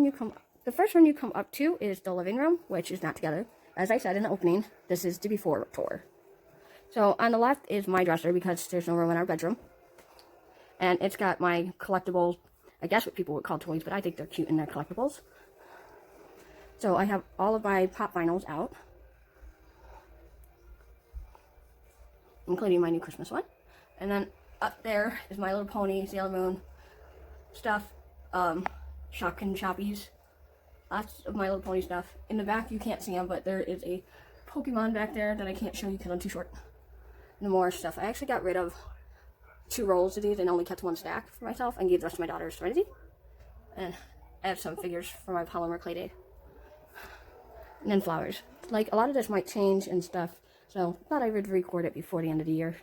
the first room you come up to is the living room, which is not together. As I said in the opening, this is the before tour. So on the left is my dresser because there's no room in our bedroom. And it's got my collectibles, I guess what people would call toys, but I think they're cute and they're collectibles. So I have all of my pop vinyls out, including my new Christmas one. And then up there is My Little Pony, Sailor Moon stuff, Shock and Shoppies, lots of My Little Pony stuff. In the back, you can't see them, but there is a Pokemon back there that I can't show you because I'm too short. And more stuff. I actually got rid of 2 rolls of these and only kept 1 stack for myself and gave the rest to my daughter Serenity. And I have some figures for my polymer clay day. And then flowers. Like, a lot of this might change and stuff, so I thought I would record it before the end of the year.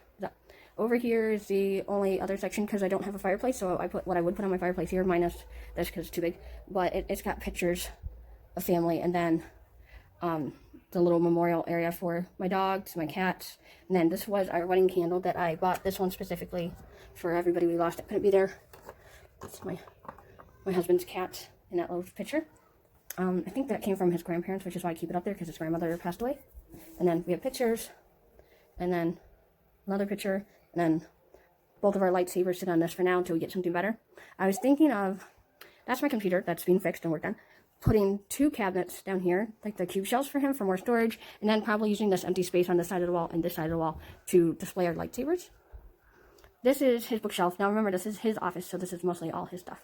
Over here is the only other section because I don't have a fireplace, so I put what I would put on my fireplace here, minus this because it's too big. But it's got pictures of family, and then the little memorial area for my dogs, my cats. And then this was our wedding candle that I bought, this one specifically for everybody we lost that couldn't be there. That's my husband's cat in that little picture. I think that came from his grandparents, which is why I keep it up there, because his grandmother passed away. And then we have pictures, and then another picture, and then both of our lightsabers sit on this for now until we get something better. I was thinking of, that's my computer that's being fixed and worked on, putting 2 cabinets down here, like the cube shelves for him for more storage, and then probably using this empty space on this side of the wall and this side of the wall to display our lightsabers. This is his bookshelf. Now remember, this is his office, so this is mostly all his stuff.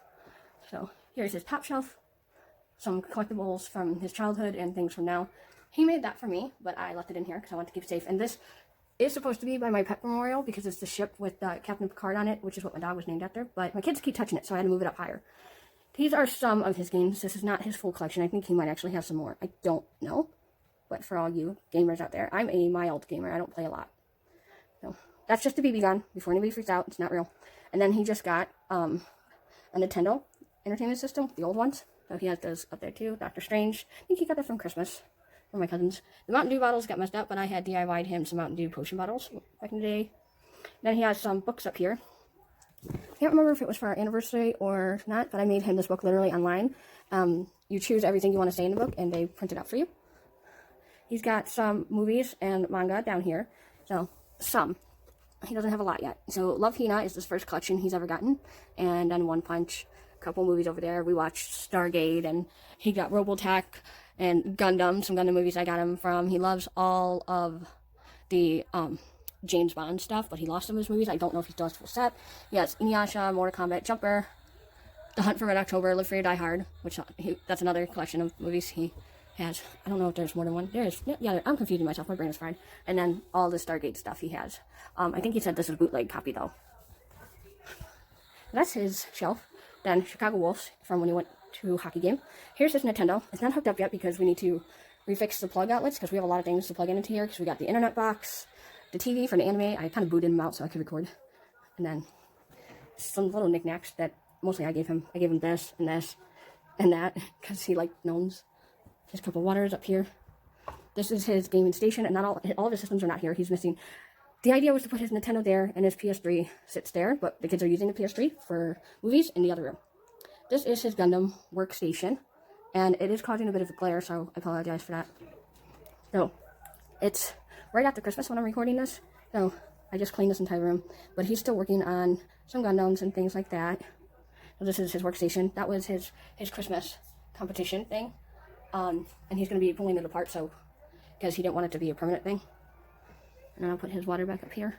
So here's his top shelf, some collectibles from his childhood and things from now. He made that for me, but I left it in here because I want to keep it safe. And this is supposed to be by my pet memorial because it's the ship with Captain Picard on it, which is what my dog was named after. But my kids keep touching it, so I had to move it up higher. These are some of his games. This is not his full collection. I think he might actually have some more. I don't know. But for all you gamers out there, I'm a mild gamer. I don't play a lot. So that's just a BB gun. Before anybody freaks out, it's not real. And then he just got a Nintendo Entertainment System, the old ones. So he has those up there too. Doctor Strange. I think he got that from Christmas. From my cousins. The Mountain Dew bottles got messed up, but I had DIY'd him some Mountain Dew potion bottles back in the day. Then he has some books up here. I can't remember if it was for our anniversary or not, but I made him this book literally online. You choose everything you want to say in the book, and they print it out for you. He's got some movies and manga down here. So, some. He doesn't have a lot yet. So, Love Hina is his first collection he's ever gotten. And then One Punch. A couple movies over there. We watched Stargate, and he got Robotech and Gundam, some Gundam movies I got him from. He loves all of the James Bond stuff, but he lost some of his movies. I don't know if he still has full set. He has Inuyasha, Mortal Kombat, Jumper, The Hunt for Red October, Live Free or Die Hard, which that's another collection of movies he has. I don't know if there's more than one. There is. Yeah, I'm confusing myself. My brain is fried. And then all the Stargate stuff he has. I think he said this is a bootleg copy, though. That's his shelf. Then Chicago Wolves from when he went to hockey game. Here's his Nintendo. It's not hooked up yet because we need to refix the plug outlets because we have a lot of things to plug into here because we got the internet box, the TV for the anime. I kind of booted him out so I could record. And then some little knickknacks that mostly I gave him. I gave him this and that because he liked gnomes. His cup of water is up here. This is his gaming station, and not all of his systems are not here. He's missing. The idea was to put his Nintendo there and his PS3 sits there, but the kids are using the PS3 for movies in the other room. This is his Gundam workstation, and it is causing a bit of a glare, so I apologize for that. So, it's right after Christmas when I'm recording this, so I just cleaned this entire room. But he's still working on some Gundams and things like that. So this is his workstation. That was his Christmas competition thing, and he's going to be pulling it apart, so because he didn't want it to be a permanent thing. And then I'll put his water back up here.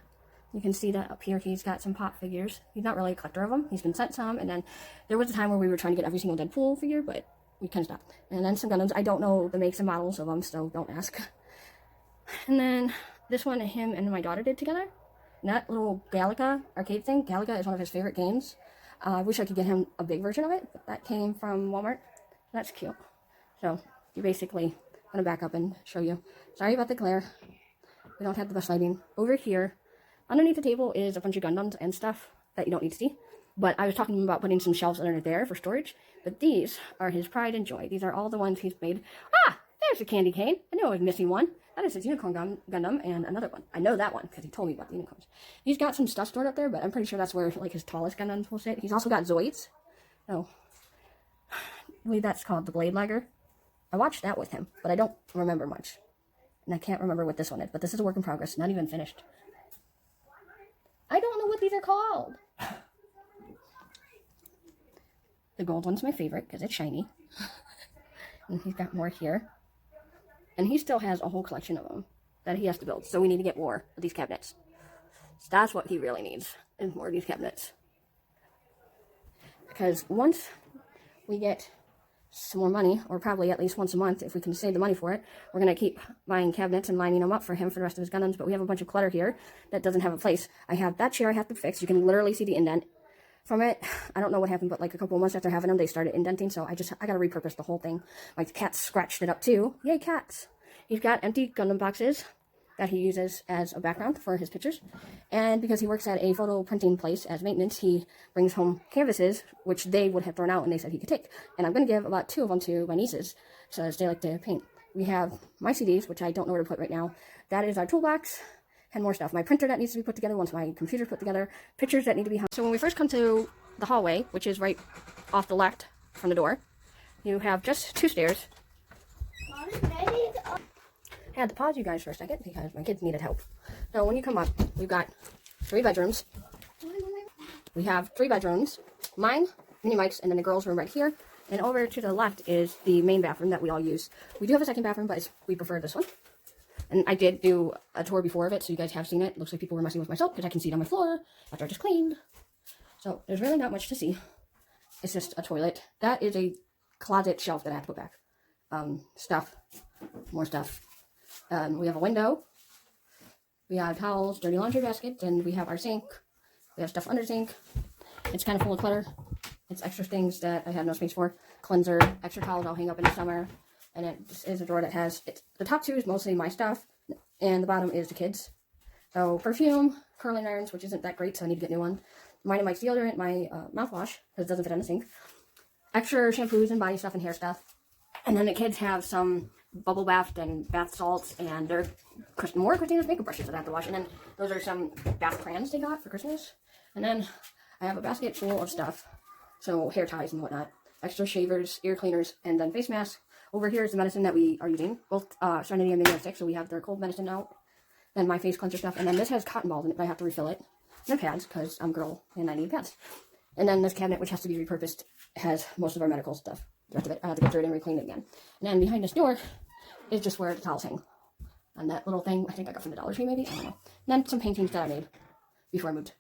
You can see that up here he's got some pop figures. He's not really a collector of them. He's been sent some, and then there was a time where we were trying to get every single Deadpool figure, but we kind of stopped. And then some Gundams. I don't know the makes and models of them, so don't ask. And then this one him and my daughter did together. And that little Galaga arcade thing. Galaga is one of his favorite games. I wish I could get him a big version of it, but that came from Walmart. That's cute. So you basically, I'm going to back up and show you. Sorry about the glare. We don't have the best lighting. Over here, underneath the table is a bunch of Gundams and stuff that you don't need to see. But I was talking about putting some shelves under there for storage. But these are his pride and joy. These are all the ones he's made. Ah, there's a candy cane. I knew I was missing one. That is his Unicorn Gundam and another one. I know that one because he told me about the unicorns. He's got some stuff stored up there, but I'm pretty sure that's where like his tallest Gundams will sit. He's also got Zoids. So believe that's called The Blade Lagger. I watched that with him, but I don't remember much. And I can't remember what this one is, but this is a work in progress, not even finished. I don't know what these are called. The gold one's my favorite because it's shiny. And he's got more here. And he still has a whole collection of them that he has to build. So we need to get more of these cabinets. So that's what he really needs, is more of these cabinets. Because once we get some more money, or probably at least once a month, if we can save the money for it, we're going to keep buying cabinets and lining them up for him for the rest of his Gundams. But we have a bunch of clutter here that doesn't have a place. I have that chair I have to fix. You can literally see the indent from it. I don't know what happened, but like a couple of months after having them, they started indenting, so I got to repurpose the whole thing. My cat scratched it up too. Yay, cats! He's got empty Gundam boxes that he uses as a background for his pictures, and because he works at a photo printing place as maintenance, he brings home canvases, which they would have thrown out, and they said he could take. And I'm going to give about 2 of them to my nieces, so as they like to paint. We have my CDs, which I don't know where to put right now. That is our toolbox. And more stuff. My printer that needs to be put together once my computer's put together. Pictures that need to be hung. So when we first come to the hallway, which is right off the left from the door, you have just 2 stairs. I had to pause you guys for a second because my kids needed help. So when you come up, we've got 3 bedrooms. We have 3 bedrooms. Mine, Mini Mike's, and then the girls' room right here. And over to the left is the main bathroom that we all use. We do have a second bathroom, but we prefer this one. And I did do a tour before of it, so you guys have seen it. Looks like people were messing with my soap because I can see it on my floor after I just cleaned. So there's really not much to see. It's just a toilet. That is a closet shelf that I have to put back. Stuff. More stuff. We have a window. We have towels, dirty laundry baskets, and we have our sink. We have stuff under the sink. It's kind of full of clutter. It's extra things that I have no space for. Cleanser, extra towels I'll hang up in the summer. And it just is a drawer that has, the top 2 is mostly my stuff, and the bottom is the kids. So perfume, curling irons, which isn't that great, so I need to get a new one. Mine and Mike's deodorant, my mouthwash, because it doesn't fit on the sink. Extra shampoos and body stuff and hair stuff. And then the kids have some bubble bath and bath salts, and they're more Christina's makeup brushes that I have to wash. And then those are some bath crayons they got for Christmas. And then I have a basket full of stuff, so hair ties and whatnot. Extra shavers, ear cleaners, and then face masks. Over here is the medicine that we are using, both Serenity and Mini-Stick, so we have their cold medicine out, then my face cleanser stuff, and then this has cotton balls in it, but I have to refill it. No pads, because I'm a girl, and I need pads. And then this cabinet, which has to be repurposed, has most of our medical stuff. The rest of it, I have to get through it and reclean it again. And then behind this door is just where the towels hang. And that little thing, I think I got from the Dollar Tree, maybe? I don't know. And then some paintings that I made before I moved.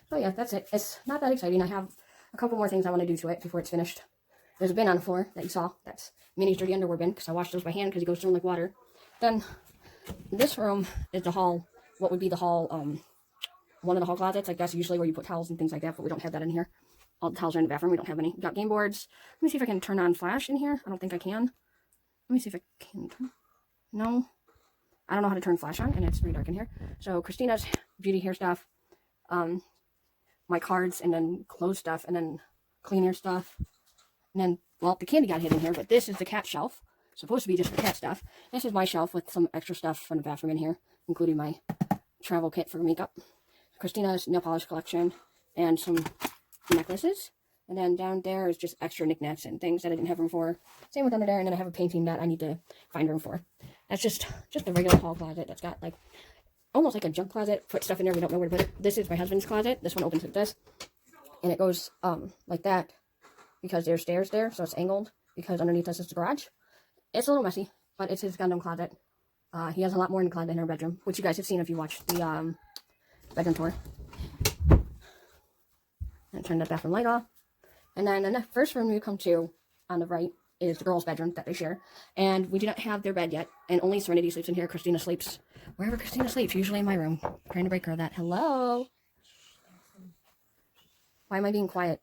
So yeah, that's it. It's not that exciting. I have a couple more things I want to do to it before it's finished. There's a bin on the floor that you saw. That's Minnie's dirty underwear bin, because I washed those by hand because he goes through them like water. Then this room is the hall, what would be the hall, one of the hall closets, I guess, usually where you put towels and things like that, but we don't have that in here. All the towels are in the bathroom. We don't have any. We got game boards. Let me see if I can turn on flash in here. I don't think I can. Let me see if I can. No. I don't know how to turn flash on, and it's pretty dark in here. So Christina's beauty hair stuff, my cards, and then clothes stuff, and then cleaner stuff. And then, well, the candy got hid in here, but this is the cat shelf. Supposed to be just the cat stuff. This is my shelf with some extra stuff from the bathroom in here, including my travel kit for makeup. Christina's nail polish collection, and some necklaces. And then down there is just extra knickknacks and things that I didn't have room for. Same with under there, and then I have a painting that I need to find room for. That's just a regular hall closet that's got, like, almost like a junk closet. Put stuff in there, we don't know where to put it. This is my husband's closet. This one opens like this. And it goes, like that. Because there's stairs there, so it's angled, because underneath us is the garage. It's a little messy, but it's his Gundam closet. He has a lot more in the closet in our bedroom, which you guys have seen if you watched the bedroom tour. And turn the bathroom light off. And then the first room you come to on the right is the girls' bedroom that they share. And we do not have their bed yet, and only Serenity sleeps in here. Christina sleeps wherever Christina sleeps, usually in my room. I'm trying to break her of that. Hello? Why am I being quiet?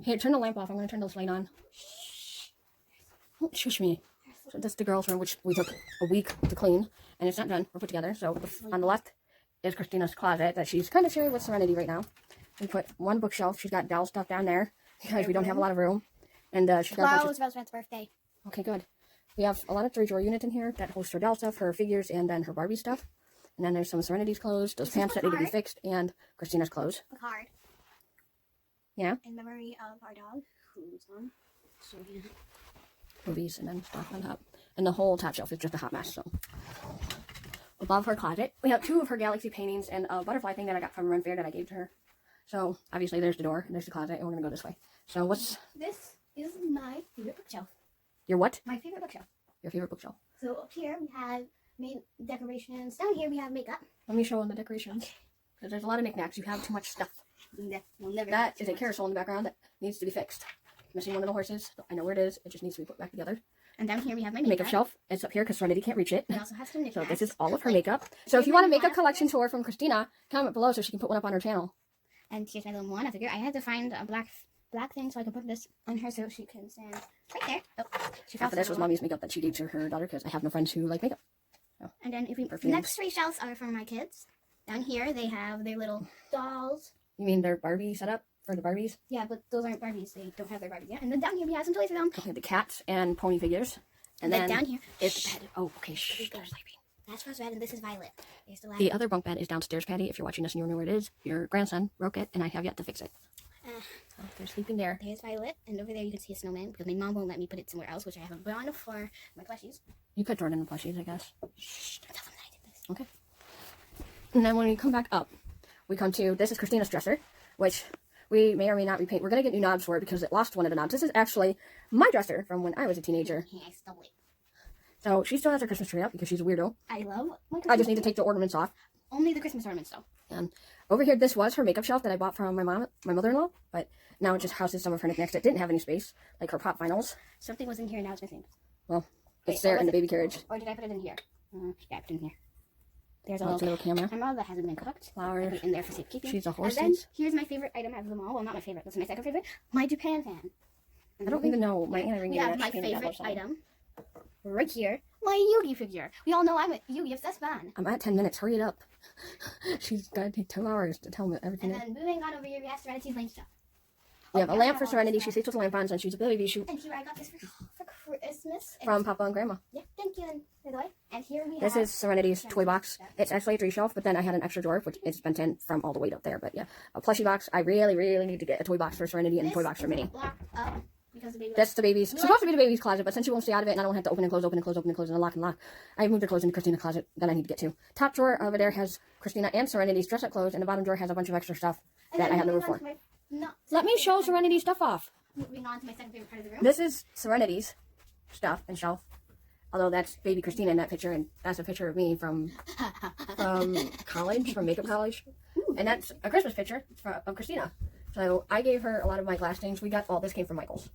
Here, turn the lamp off. I'm going to turn this light on. Oh, shush me. So this is the girls' room, which we took a week to clean. And it's not done. We're put together. So on the left is Christina's closet that she's kind of sharing with Serenity right now. We put one bookshelf. She's got doll stuff down there because we don't have a lot of room. And she's got tomorrow is Roseanne's birthday. Okay, good. We have a lot of 3-drawer units in here that host her doll stuff, her figures, and then her Barbie stuff. And then there's some Serenity's clothes, those pants that need to be fixed, and Christina's clothes. A card. Yeah? In memory of our dog, who's on. So, yeah. movies and then stuff on top. And the whole top shelf is just a hot mess, so. Above her closet, we have 2 of her Galaxy paintings and a butterfly thing that I got from Run Fair that I gave to her. So, obviously, there's the door, and there's the closet, and we're going to go this way. So, what's... This is my favorite bookshelf. Your what? My favorite bookshelf. Your favorite bookshelf. So, up here we have main decorations. Down here we have makeup. Let me show them the decorations. Because there's a lot of knickknacks. You have too much stuff. We'll never That is a carousel in the background that needs to be fixed. Missing one of the horses. I know where it is. It just needs to be put back together. And down here we have my makeup shelf. It's up here because Serenity can't reach it. It also has some knickknacks. So this is all of her makeup. So if you want a makeup collection tour from Christina, comment below so she can put one up on her channel. And here's my little Moana figure. I had to find a black thing so I can put this on her so she can stand right there. Oh, Half of this was Mommy's makeup that she gave to her daughter because I have no friends who like makeup. So. And then the next 3 shelves are for my kids. Down here they have their little dolls. You mean their Barbie setup for the Barbies? Yeah, but those aren't Barbies. They don't have their Barbies yet. And then down here we have some toys for them. Okay, the cats and pony figures. And then down here is the bed. Oh, okay, shh, they're sleeping. That's Rose Red and this is Violet. The other bunk bed is downstairs, Patty. If you're watching this and you know where it is, your grandson broke it, and I have yet to fix it. So they're sleeping there. There's Violet, and over there you can see a snowman because my mom won't let me put it somewhere else, which I haven't done for my plushies. You could throw it in the plushies, I guess. Shh, don't tell them that I did this. Okay. And then when we come back up, we come to, this is Christina's dresser, which we may or may not repaint. We're going to get new knobs for it because it lost one of the knobs. This is actually my dresser from when I was a teenager. Yeah, I stole it. So she still has her Christmas tree up because she's a weirdo. I love my Christmas I just need to take the ornaments off. Only the Christmas ornaments, though. And over here, this was her makeup shelf that I bought from my mother-in-law, but now it just houses some of her knickknacks that didn't have any space, like her pop vinyls. Something was in here and now it's missing. Well, it's there in the baby carriage. Or did I put it in here? Yeah, I put it in here. There's a little camera. camera that hasn't been cooked. Flowers. In there for safekeeping. She's a horse. And then here's my favorite item out of them all. Well, not my favorite. This is my second favorite. My Japan fan. I don't even know. My Aunt We have my favorite item right here. My Yugi figure. We all know I'm a Yugi obsessed fan. I'm at 10 minutes. Hurry it up. She's got to take 2 hours to tell me everything. And then moving on over here, we have Serenity's lame stuff. We have a lamp for Serenity. She sleeps with a lamp on, and she's a baby shoot. And here I got this for Christmas. From Papa and Grandma. Yeah, thank you. And by the way, and here we have... This is Serenity's toy box. It's actually a 3 shelf, but then I had an extra drawer, which it's been 10 from all the weight up there. But yeah, a plushie box. I really, really need to get a toy box for Serenity and a toy box for Minnie. That's the baby's, supposed to be the baby's closet, but since she won't stay out of it and I don't have to open and close, and lock and lock, I moved her clothes into Christina's closet that I need to get to. Top drawer over there has Christina and Serenity's dress-up clothes, and the bottom drawer has a bunch of extra stuff that I have no room for. Let me show Serenity's stuff off. Moving on to my second favorite part of the room. This is Serenity's stuff and shelf. Although that's baby Christina in that picture, and that's a picture of me from college, from makeup college. And that's a Christmas picture of Christina. So I gave her a lot of my glass things. We got, all this came from Michael's.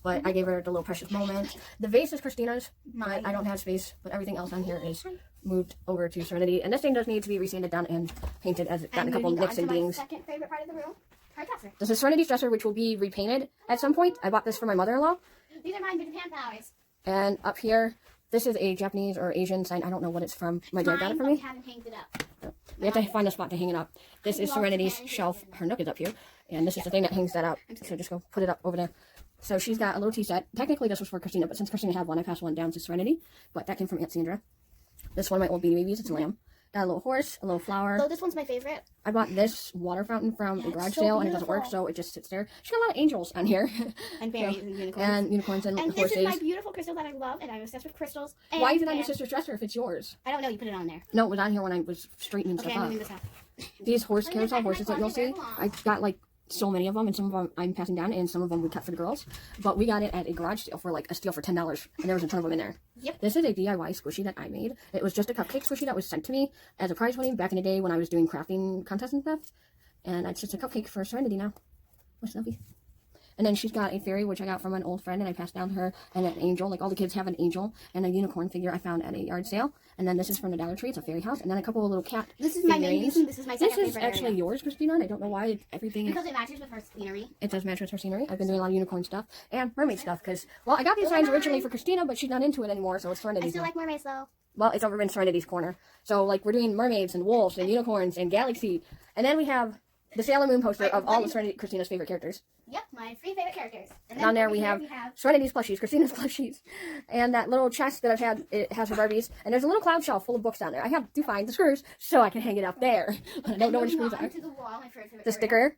But I gave her the little precious moment. The vase is Christina's. I don't have space, but everything else on here is moved over to Serenity. And this thing does need to be resanded down and painted, as it's gotten a couple nicks and dings. Second favorite part of the room, her dresser. This is Serenity's dresser, which will be repainted at some point. I bought this for my mother-in-law. These are mine, the Japan powers. And up here, this is a Japanese or Asian sign. I don't know what it's from. My dad got it for me. We haven't hanged it up. We have to find a spot to hang it up. This is Serenity's shelf. Her nook is up here. And this is the thing that hangs that up. So just go put it up over there. So she's got a little tea set. Technically, this was for Christina, but since Christina had one, I passed one down to Serenity. But that came from Aunt Sandra. This one of my old Beanie Babies. It's a lamb. Got a little horse, a little flower. So this one's my favorite. I bought this water fountain from a garage sale, and it doesn't work, so it just sits there. She's got a lot of angels on here. And berries and unicorns. And unicorns and horses. This is my beautiful crystal that I love, and I'm obsessed with crystals. Why is it on your sister's dresser if it's yours? I don't know. You put it on there. No, it was on here when I was straightening stuff I'm up. moving this up. These carousel horses that you'll see, I got like so many of them, and some of them I'm passing down, and some of them we kept for the girls. But we got it at a garage sale for like a steal for $10, and there was a ton of them in there. Yep. This is a DIY squishy that I made. It was just a cupcake squishy that was sent to me as a prize winning back in the day when I was doing crafting contests and stuff. And it's just a cupcake for Serenity now. What's Snuffy? And then she's got a fairy, which I got from an old friend, and I passed down to her, and an angel. Like, all the kids have an angel, and a unicorn figure I found at a yard sale. And then this is from the Dollar Tree. It's a fairy house. And then a couple of little cat This is my main reason. This is my second favorite. This is actually yours, Christina. I don't know why everything is... Because it matches with her scenery. It does match with her scenery. I've been doing a lot of unicorn stuff and mermaid stuff, because, well, I got these signs originally for Christina, but she's not into it anymore, so it's Serenity's. I still like mermaids, though. Well, it's over in Serenity's corner. So, like, we're doing mermaids and wolves and unicorns and galaxy. And then we have the Sailor Moon poster of all of Christina's favorite characters. Yep, my 3 favorite characters. And then down there we have Serenity's plushies, Christina's plushies, and that little chest that I've had, it has her Barbies. And there's a little cloud shelf full of books down there. I have to find the screws so I can hang it up there. But I don't know where the screws are. To the wall, my favorite the sticker.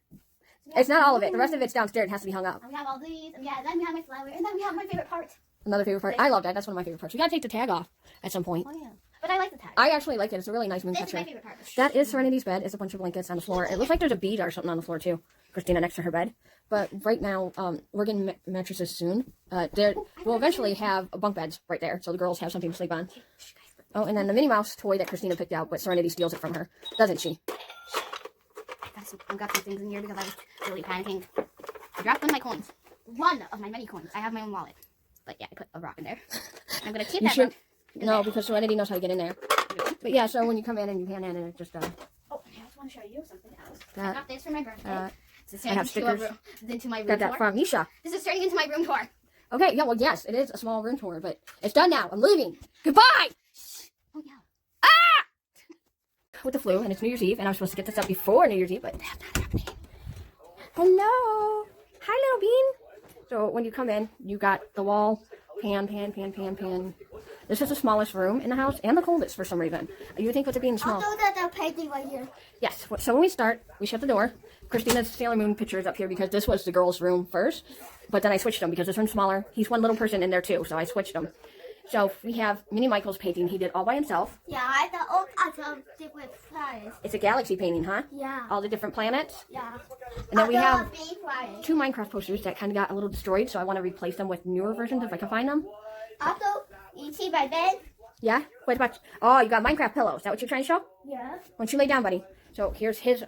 It's not all of it. The rest of it's downstairs. It has to be hung up. And we have all these. And yeah, then we have my flower. And then we have my favorite part. Another favorite part. I love that. That's one of my favorite parts. We gotta take the tag off at some point. Oh yeah. But I like the tag. I actually like it. It's a really nice moon This is catcher. my favorite part. That is Serenity's bed. It's a bunch of blankets on the floor. It looks like there's a bead or something on the floor too. Christina next to her bed. But right now, we're getting mattresses soon. We'll eventually have bunk beds right there, so the girls have something to sleep on. Oh, and then the Minnie Mouse toy that Christina picked out, but Serenity steals it from her, doesn't she? I've got some things in here because I was really panicking. I dropped one of my coins. One of my many coins. I have my own wallet. But yeah, I put a rock in there. I'm going to keep that rock in there. Because Serenity knows how to get in there. But yeah, so when you come in and you pan in and it just... Oh, and I also want to show you something else. I got this for my birthday. I have stickers. Into my room Got that tour. from Nisha. This is turning into my room tour. Okay, yeah, well, yes, it is a small room tour, but it's done now. I'm leaving. Goodbye! Oh, yeah. With the flu, and it's New Year's Eve, and I was supposed to get this up before New Year's Eve, but that's not happening. Hello! Hi, little bean! So when you come in, you got the wall, pan. This is the smallest room in the house, and the coldest for some reason. You think with it being small? Also, that painting right here. Yes, so when we start, we shut the door. Christina's Sailor Moon picture is up here because this was the girls' room first, but then I switched them because this one's smaller. He's one little person in there too, so I switched them. So we have Minnie Michael's painting he did all by himself. Yeah, I thought different planets. It's a galaxy painting, huh? Yeah. All the different planets. Yeah. And then we have big planets. 2 Minecraft posters that kind of got a little destroyed, so I want to replace them with newer versions if I can find them. Also, you see my bed? Yeah? What about... Oh, you got Minecraft pillows. Is that what you're trying to show? Yeah. Why don't you lay down, buddy? So here's his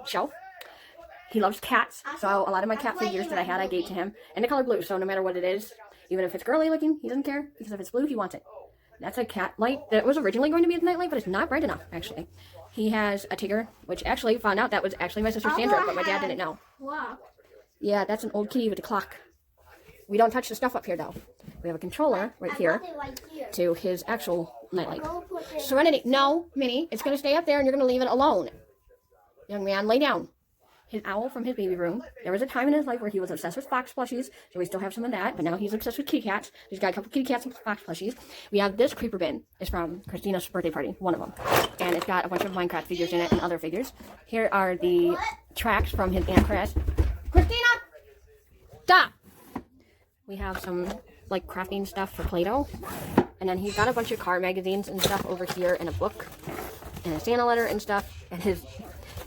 shelf. He loves cats, so a lot of my cat figures that I had, I gave to him. And the color blue, so no matter what it is, even if it's girly looking, he doesn't care, because if it's blue, he wants it. That's a cat light that was originally going to be a night light, but it's not bright enough, actually. He has a Tigger, which actually found out that was actually my sister Sandra, but my dad didn't know. Wow. Yeah, that's an old kitty with a clock. We don't touch the stuff up here, though. We have a controller right here to his actual nightlight. Serenity, no, Minnie, it's going to stay up there and you're going to leave it alone. Young man, lay down. His owl from his baby room. There was a time in his life where he was obsessed with fox plushies, so we still have some of that, but now he's obsessed with kitty cats. He's got a couple kitty cats and fox plushies. We have this creeper bin. It's from Christina's birthday party, one of them. And it's got a bunch of Minecraft figures in it and other figures. Here are the tracks from his Aunt Chris. Christina! Stop! We have some, like, crafting stuff for Play-Doh. And then he's got a bunch of car magazines and stuff over here, and a book, and a Santa letter and stuff, and his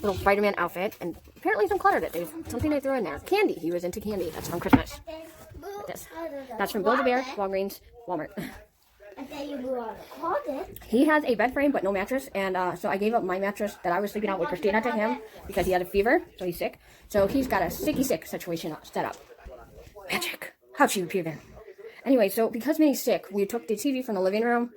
little Spider-Man outfit, and apparently some clutter that something they threw in there. Candy. He was into candy. That's from Christmas. This. That's from Build-A-Bear, Walgreens, Walmart. And then you move on the closet. He has a bed frame but no mattress, and so I gave up my mattress that I was sleeping out with Christina to him because he had a fever, so he's sick. So he's got a sicky sick situation set up. Magic. How'd she appear there? Anyway, so because Minnie's sick, we took the TV from the living room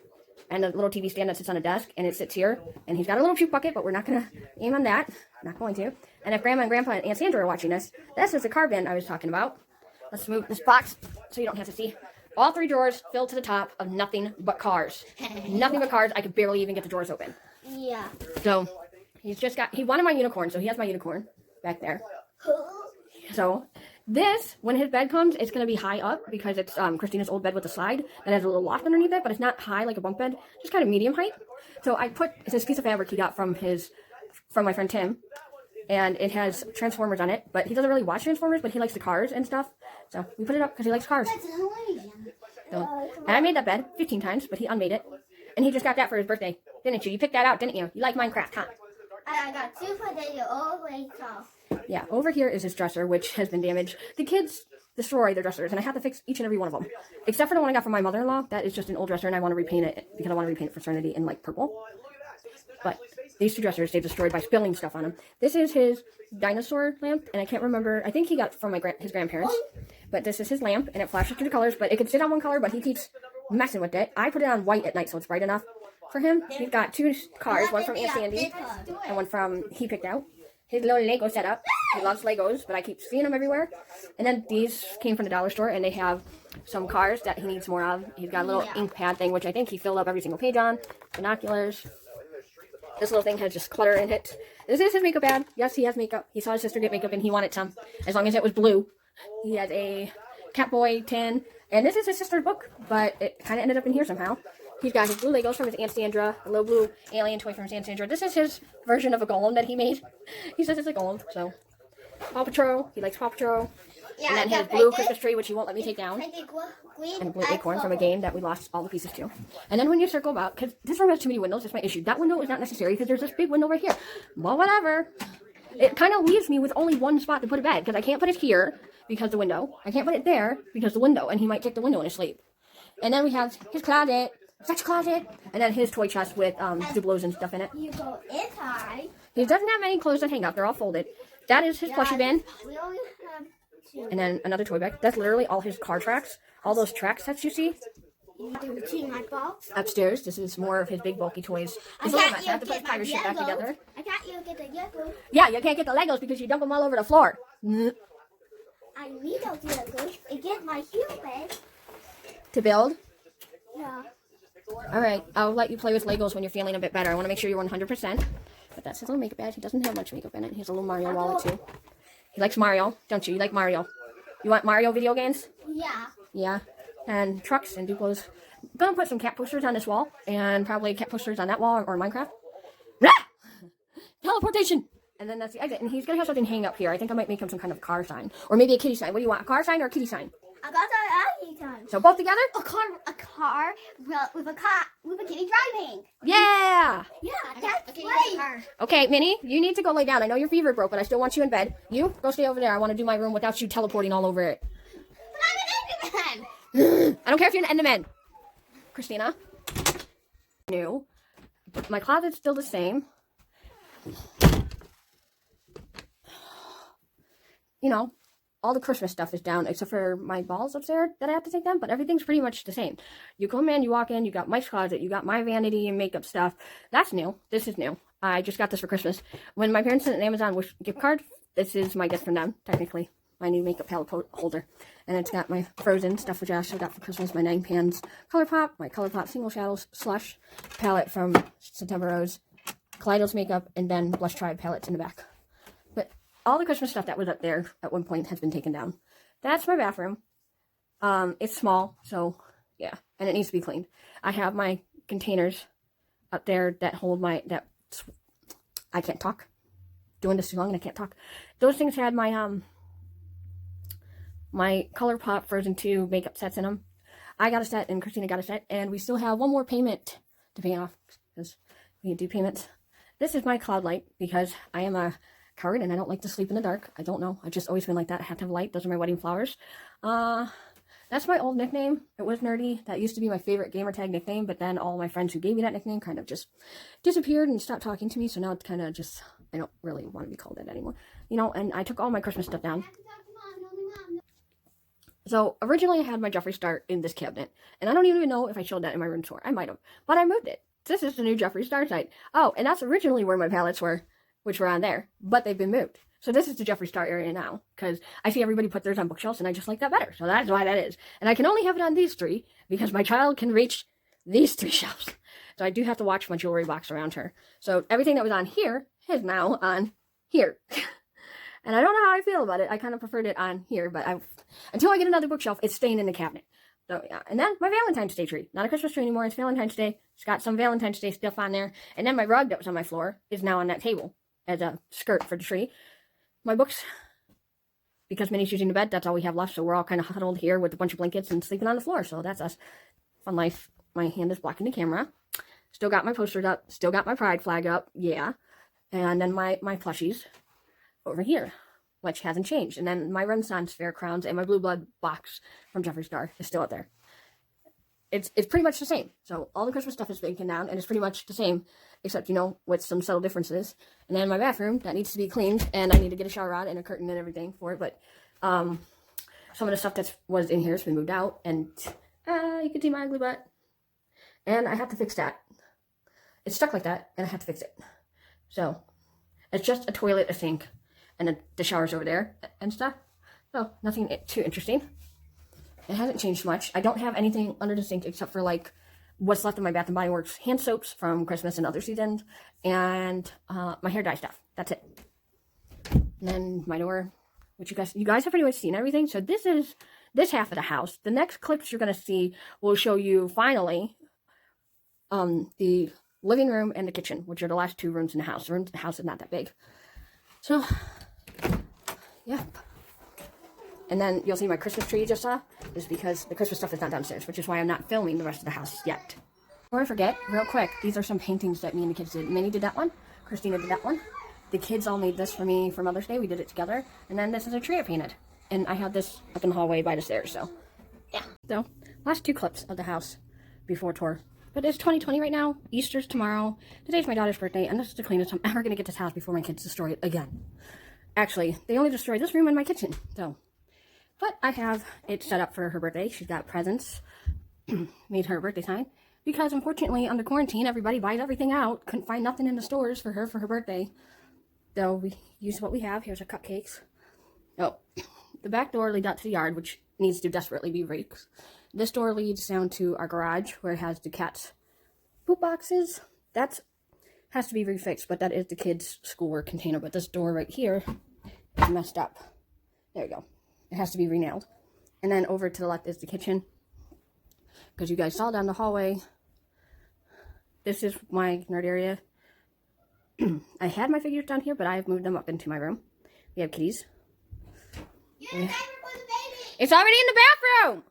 and the little TV stand that sits on a desk, and it sits here. And he's got a little puke bucket, but we're not going to aim on that. Not going to. And if Grandma and Grandpa and Aunt Sandra are watching this, this is the car bin I was talking about. Let's move this box so you don't have to see. All 3 drawers filled to the top of nothing but cars. Nothing but cars. I could barely even get the drawers open. Yeah. So he's just got, he wanted my unicorn, so he has my unicorn back there. So this, when his bed comes, it's going to be high up because it's Christina's old bed with a slide that has a little loft underneath it, but it's not high like a bunk bed, just kind of medium height. So I put this piece of fabric he got from my friend Tim, and it has Transformers on it, but he doesn't really watch Transformers, but he likes the cars and stuff. So we put it up because he likes cars. So, and I made that bed 15 times, but he unmade it. And he just got that for his birthday, didn't you? You picked that out, didn't you? You like Minecraft, huh? And I got 2 for the all the way top. Yeah, over here is his dresser, which has been damaged. The kids destroy their dressers, and I have to fix each and every one of them. Except for the one I got from my mother-in-law. That is just an old dresser, and I want to repaint it because I want to repaint it for Serenity in, like, purple. But these 2 dressers, they've destroyed by spilling stuff on them. This is his dinosaur lamp, and I can't remember. I think he got it from his grandparents. But this is his lamp, and it flashes through the colors, but it can sit on one color, but he keeps messing with it. I put it on white at night, so it's bright enough for him. He's got 2 cars, one from Aunt Sandy, and one from he picked out. His little Lego setup. He loves Legos, but I keep seeing them everywhere. And then these came from the dollar store, and they have some cars that he needs more of. He's got a little ink pad thing, which I think he filled up every single page on. Binoculars. This little thing has just clutter in it. This is his makeup pad. Yes, he has makeup. He saw his sister get makeup, and he wanted some, as long as it was blue. He has a Catboy tin, and this is his sister's book, but it kind of ended up in here somehow. He's got his blue Legos from his Aunt Sandra, a little blue alien toy from his Aunt Sandra. This is his version of a golem that he made. He says it's a golem, so. Paw Patrol. He likes Paw Patrol. Yeah, And then I his got blue painted. Christmas tree, which he won't let me take down. Painted green And blue acorn from a game that we lost all the pieces to. And then when you circle about, because this room has too many windows, that's my issue. That window is not necessary because there's this big window right here. Well, whatever. It kind of leaves me with only one spot to put a bed because I can't put it here because the window. I can't put it there because the window, and he might kick the window in his sleep. And then we have his closet, sex closet, and then his toy chest with Duplos and stuff in it. You go inside. He doesn't have many clothes that hang up. They're all folded. That is his plushie bin. We only have 2. And then another toy bag. That's literally all his car tracks. All those track sets you see. Between my balls. Upstairs, this is more of his big bulky toys. I His little got mess. you I have to put his get my pirate shit back Legos. together. I got you get the Legos. Yeah, you can't get the Legos because you dump them all over the floor. I need those Legos to get my human. To build. Yeah. Alright, I'll let you play with Legos when you're feeling a bit better. I want to make sure you're 100%. But that's his little makeup bag. He doesn't have much makeup in it. He has a little Mario wallet too. He likes Mario, don't you? You like Mario. You want Mario video games? Yeah. Yeah. And trucks and Duplos. I'm gonna put some cat posters on this wall. And probably cat posters on that wall or Minecraft. Ah! Teleportation! And then that's the exit. And he's gonna have something hang up here. I think I might make him some kind of car sign. Or maybe a kitty sign. What do you want? A car sign or a kitty sign? I got that anytime. So both together? A car with a kitty driving. Yeah! Yeah, A that's kitty right. car. Okay, Minnie, you need to go lay down. I know your fever broke, but I still want you in bed. You, go stay over there. I want to do my room without you teleporting all over it. But I'm an Enderman. I don't care if you're an Enderman. Christina. New. My closet's still the same. You know, all the Christmas stuff is down except for my balls upstairs that I have to take down, but everything's pretty much the same. You come in, you walk in, you got Mike's closet, you got my vanity and makeup stuff. That's new. This is new. I just got this for Christmas. When my parents sent an Amazon gift card, this is my gift from them, technically. My new makeup palette holder. And it's got my Frozen stuff, which I also got for Christmas, my 9 pans ColourPop, my ColourPop Single Shadows Slush palette from September Rose, Kaleidos makeup, and then Blush Tribe palettes in the back. But all the Christmas stuff that was up there at one point has been taken down. That's my bathroom. It's small, so yeah, and it needs to be cleaned. I have my containers up there that hold I can't talk. Doing this too long and I can't talk. Those things had my my ColourPop Frozen 2 makeup sets in them. I got a set and Christina got a set, and we still have one more payment to pay off because we do payments. This is my cloud light because I am a coward and I don't like to sleep in the dark. I don't know. I've just always been like that. I have to have light. Those are my wedding flowers. That's my old nickname. It was Nerdy. That used to be my favorite gamer tag nickname, but then all my friends who gave me that nickname kind of just disappeared and stopped talking to me, so now it's kind of just, I don't really want to be called that anymore. You know, and I took all my Christmas stuff down. So, originally I had my Jeffree Star in this cabinet, and I don't even know if I showed that in my room tour. I might have, but I moved it. This is the new Jeffree Star site. Oh, and that's originally where my palettes were, which were on there, but they've been moved. So this is the Jeffree Star area now, because I see everybody put theirs on bookshelves, and I just like that better. So that's why that is. And I can only have it on these 3, because my child can reach these 3 shelves. So I do have to watch my jewelry box around her. So everything that was on here is now on here. And I don't know how I feel about it. I kind of preferred it on here, but until I get another bookshelf, it's staying in the cabinet. So yeah, and then my Valentine's Day tree. Not a Christmas tree anymore, it's Valentine's Day. It's got some Valentine's Day stuff on there. And then my rug that was on my floor is now on that table as a skirt for the tree. My books, because Minnie's using the bed, that's all we have left. So we're all kind of huddled here with a bunch of blankets and sleeping on the floor. So that's us. Fun life. My hand is blocking the camera. Still got my posters up. Still got my pride flag up. Yeah. And then my plushies over here, which hasn't changed. And then my Renaissance Fair crowns and my Blue Blood box from Jeffree Star is still up there. It's pretty much the same. So all the Christmas stuff is taken down, and it's pretty much the same, except, you know, with some subtle differences. And then my bathroom, that needs to be cleaned, and I need to get a shower rod and a curtain and everything for it. But some of the stuff that was in here has been moved out, and you can see my ugly butt. And I have to fix that. It's stuck like that, and I have to fix it. So it's just a toilet, a sink, and the shower's over there and stuff. So nothing too interesting. It hasn't changed much. I don't have anything under the sink except for like what's left of my Bath and Body Works hand soaps from Christmas and other seasons, and my hair dye stuff. That's it. And then my door, which you guys have pretty much seen everything. So this is this half of the house. The next clips you're gonna see will show you finally the living room and the kitchen, which are the last 2 rooms in the house. The house is not that big. So Yep. And then you'll see my Christmas tree you just saw is because the Christmas stuff is not downstairs, which is why I'm not filming the rest of the house yet. Before I forget, real quick, these are some paintings that me and the kids did. Minnie did that one. Christina did that one. The kids all made this for me for Mother's Day. We did it together. And then this is a tree I painted. And I had this up in the hallway by the stairs, so yeah. So, last 2 clips of the house before tour. But it's 2020 right now. Easter's tomorrow. Today's my daughter's birthday, and this is the cleanest I'm ever going to get this house before my kids destroy it again. Actually, they only destroyed this room and my kitchen, so. But I have it set up for her birthday. She's got presents. Made her a birthday sign. Because, unfortunately, under quarantine, everybody buys everything out. Couldn't find nothing in the stores for her birthday. So, we used what we have. Here's her cupcakes. Oh, the back door leads out to the yard, which needs to desperately be raked. This door leads down to our garage, where it has the cat's poop boxes. That has to be refixed, but that is the kids' schoolwork container. But this door right here is messed up. There we go. It has to be re-nailed. And then over to the left is the kitchen. Because you guys saw down the hallway. This is my nerd area. I had my figures down here, but I've moved them up into my room. We have kitties. It's already in the bathroom!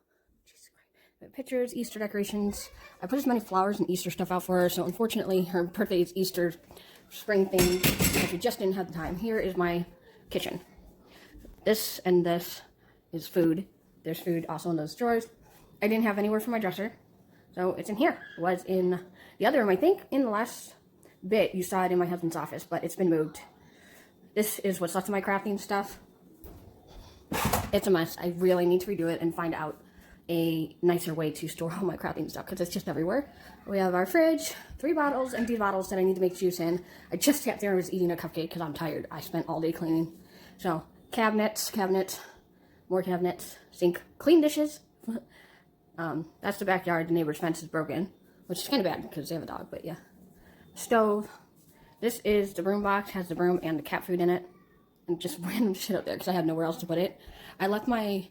Pictures, Easter decorations. I put as many flowers and Easter stuff out for her, so unfortunately her birthday is Easter spring thing, because we just didn't have the time. Here is my kitchen. This and this is food. There's food also in those drawers. I didn't have anywhere for my dresser, so it's in here. It was in the other room, I think. In the last bit, you saw it in my husband's office, but it's been moved. This is what's left of my crafting stuff. It's a mess. I really need to redo it and find out a nicer way to store all my crafting stuff, because it's just everywhere. We have our fridge, 3 bottles, empty bottles that I need to make juice in. I just sat there and was eating a cupcake because I'm tired. I spent all day cleaning. So, cabinets, more cabinets, sink, clean dishes. That's the backyard. The neighbor's fence is broken, which is kind of bad because they have a dog, but yeah. Stove. This is the broom box, has the broom and the cat food in it. And just random shit up there because I have nowhere else to put it. I left my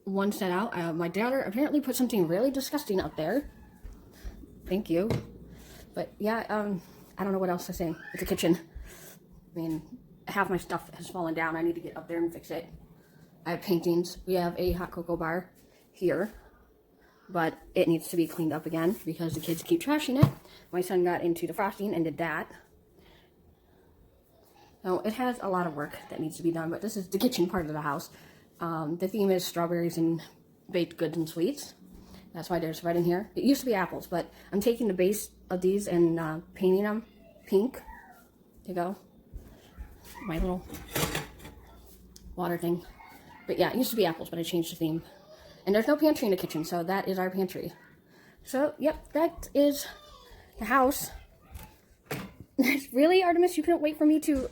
one set out. My daughter apparently put something really disgusting up there. Thank you. But yeah, I don't know what else to say. It's a kitchen. I mean, half my stuff has fallen down. I need to get up there and fix it. I have paintings. We have a hot cocoa bar here, but it needs to be cleaned up again because the kids keep trashing it. My son got into the frosting and did that. So it has a lot of work that needs to be done, but this is the kitchen part of the house. The theme is strawberries and baked goods and sweets. That's why there's red in here. It used to be apples, but I'm taking the base of these and painting them pink. There you go. My little water thing. But yeah, it used to be apples, but I changed the theme. And there's no pantry in the kitchen, so that is our pantry. So, yep, that is the house. Really, Artemis, you couldn't wait for me to...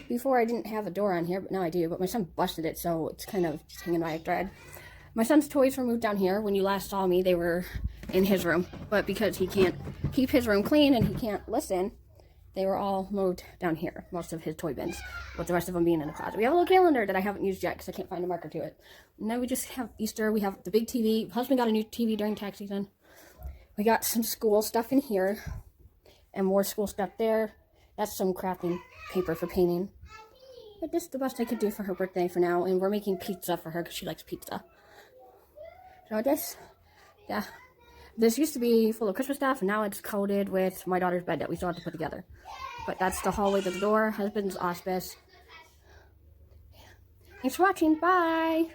Before I didn't have a door on here, but now I do. But my son busted it, so it's kind of just hanging by a thread. My son's toys were moved down here. When you last saw me, they were in his room. But because he can't keep his room clean and he can't listen, they were all moved down here. Most of his toy bins, with the rest of them being in the closet. We have a little calendar that I haven't used yet because I can't find a marker to it. And then we just have Easter. We have the big TV. Husband got a new TV during tax season. We got some school stuff in here. And more school stuff there. That's some crafting paper for painting. But this is the best I could do for her birthday for now. And we're making pizza for her because she likes pizza. So this, yeah. This used to be full of Christmas stuff. And now it's coated with my daughter's bed that we still have to put together. But that's the hallway to the door. Husband's auspice. Thanks for watching. Bye.